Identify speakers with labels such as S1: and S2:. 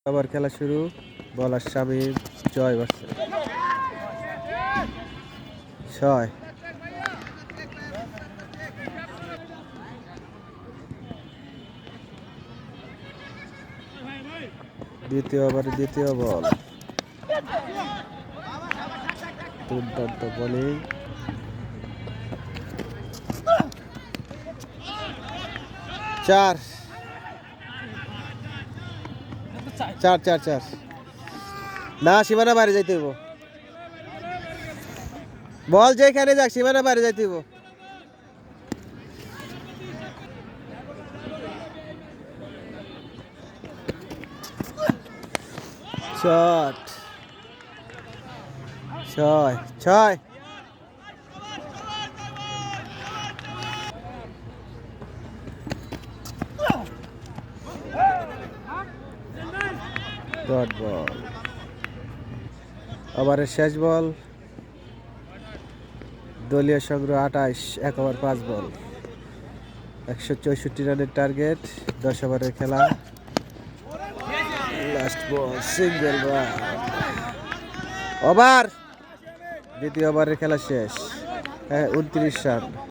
S1: আবার খেলা শুরু। বলার শামীম জয় বাড়ছে 6। দ্বিতীয় ওভারে দ্বিতীয় বল, দুর্দান্ত বোলিং। 4 4 4 4 না, সীমানা বাইরে যাইতে হইব। বল যেখানে যাক সীমানা বাইরে যাইতে হইব। শট 6 6। Dot ball. ওভারের শেষ বল, দলীয় সংগ্রহ 28, 1 ওভার 5 বল, 164 রানের টার্গেট। 10 ওভারের খেলা, লাস্ট বল সিঙ্গেল রান। ওভার, দ্বিতীয় ওভারের খেলা শেষ, 29 রান।